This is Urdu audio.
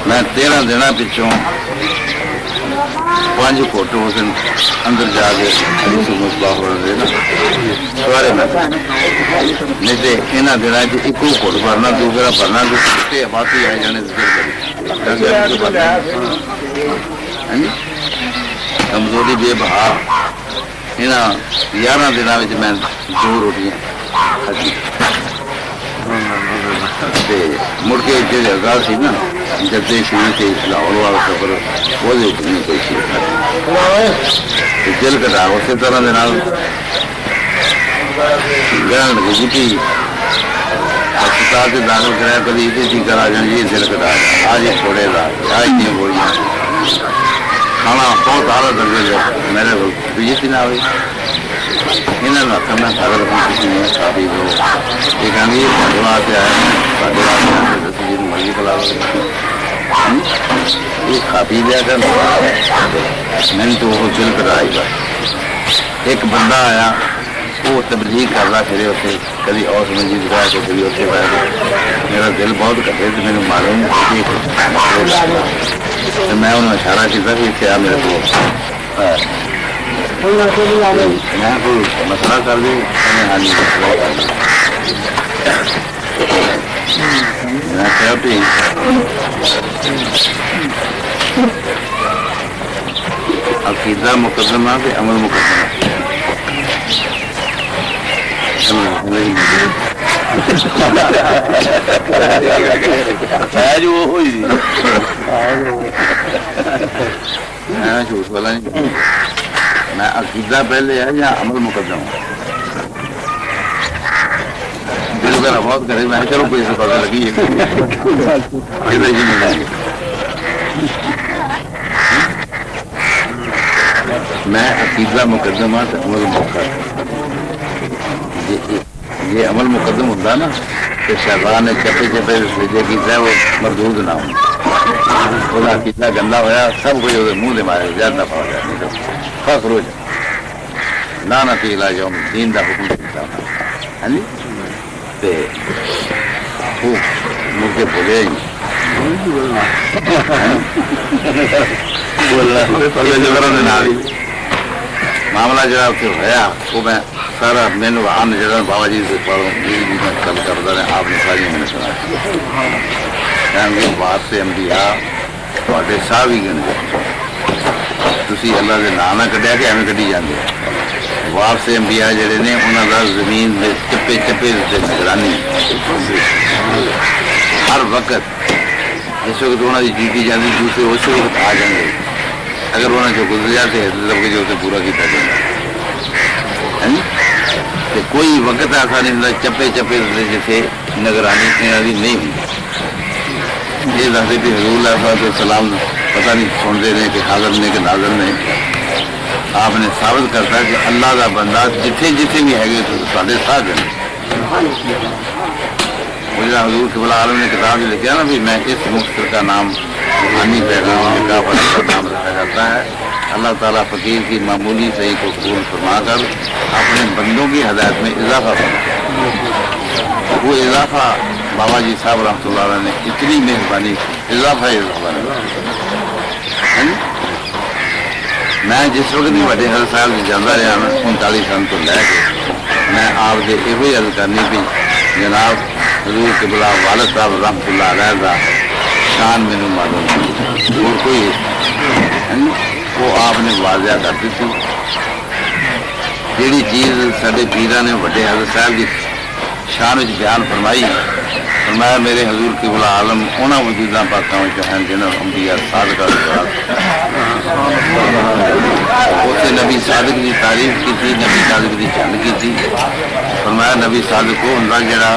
میں 13 دن پچھوں 5 گھٹ اس دن اندر جا کے مصباح ہو رہے نا سوارے میں نہیں تو یہاں دنوں ایک گھٹ بھرنا دوسرا بھرنا تو باقی آئے جانے کمزوری بے بہا یہاں 11 دنوں میں 2 روٹیاں کھاتی مڑ کے جی گل سی نا جدے شروع سے لاہور والا سفر وہ نہیں کوئی چیز دل کٹا اسی طرح گرن لگی بوٹی ہسپتال سے داخل کرایا کبھی یہ ٹھیک کرا جائیں یہ دل کٹا آج یہ چھوڑے گا آج نہیں گولیاں کھانا بہت اعلیٰ درجے سے میرے کو بجتی نہ ہوئی یہاں کا کرنا سارا کسی نہیں کھا پی لو یہ کہیں گے واسطے آئے ہیں دس جی مرضی کلا یہ کھا پی لیا کر میں نے تو وہ دل کٹائی گا ایک بندہ آیا وہ تبلیغ کر رہا پھر اتنے کبھی اور سمجھی دکھا کے کبھی اتنے پایا میرا دل بہت کٹے تو میرے معلوم تو میں انہوں نے اشارہ کیا کہ اتنے آ میرے کو میں کوئی مسئلہ کر دوں میں کیا بھی عقیدہ مقدمہ پہ عمل مقدمہ جھوٹ والا نہیں میں عقیدہ پہلے ہے یا عمل مقدم دل کا بہت کرے میں چلو کوئی سے پتہ لگی میں عقیدہ مقدمہ عمل مقدم یہ عمل مقدم ہوتا نا کہ شیطان نے چپے چپے جو کیا وہ مردود نہ ہو وہ عقیدہ گندا ہوا سب کوئی وہ منہ دے مارے زیادہ نفع ہو جائے نہیں تو فخر ہو جائے لعنت علی یوم الدین دا حکم دیتا ہاں جی خوب مڑ کے بھولے معاملہ جڑا اتنے ہوا وہ میں سارا مینو آن جڑا بابا جی سے پڑھوں میں کل کرتا رہا آپ نے ساری میں نے سنا کہ بات سے انبیاء تھوڑے ساہ بھی گنے تھی اللہ کے نام نہ کٹیا کہ ایویں کٹی جاتے وار سے انبیاء جڑے نے انہوں کا زمین کے چپے چپے نگرانی ہر وقت جس وقت انہوں کی جیتی جاتی دوسرے اس وقت آ جائیں گے اگر انہوں جو گزر جاتے ہیں تو جو پورا کیا جائے کوئی وقت ایسا نہیں ہوتا چپے چپے جیسے نگرانی انہوں نہیں ہوتی یہ دستے کہ حضور علیہ السلام پتہ نہیں سنتے رہے کہ حاضر نے کہ ناظر نے آپ نے ثابت کرتا ہے کہ اللہ کا بندہ جتنے جتنے بھی ہے سارے ساتھ ہیں مجھے حضور قبلہ عالم نے کتاب میں لکھا نا بھی میں اس مختصر کا نام روحانی پیغام کا نام رکھا جاتا ہے اللہ تعالیٰ فقیر کی معمولی صحیح کو قبول فرما کر اپنے بندوں کی ہدایت میں اضافہ فرماتا وہ اضافہ بابا جی صاحب رحمۃ اللہ علیہ نے اتنی مہربانی اضافہ میں جس وقت بھی بڑے حضرت صاحب سے جانا رہا 39 سال تو لے کے میں آپ سے یہ عرض کرنی پی جناب حضور قبلہ والد صاحب رحمۃ اللہ علیہ کا شان مینو معلوم اور کوئی وہ آپ نے واضح کر دی تھی جیڑی چیز سارے پیران نے وڈے حضرت صاحب کی شان وچ بیان فرمائی فرمایا میرے حضور قبلہ عالم انہاں وجوداں پاکاں وچ ہیں جنہاں انبیاء صادقہ اسے نبی صادق کی تعریف کی تھی نبی صادق کی جنگ کی تھی فرمایا نبی صادق کو ان کا جڑا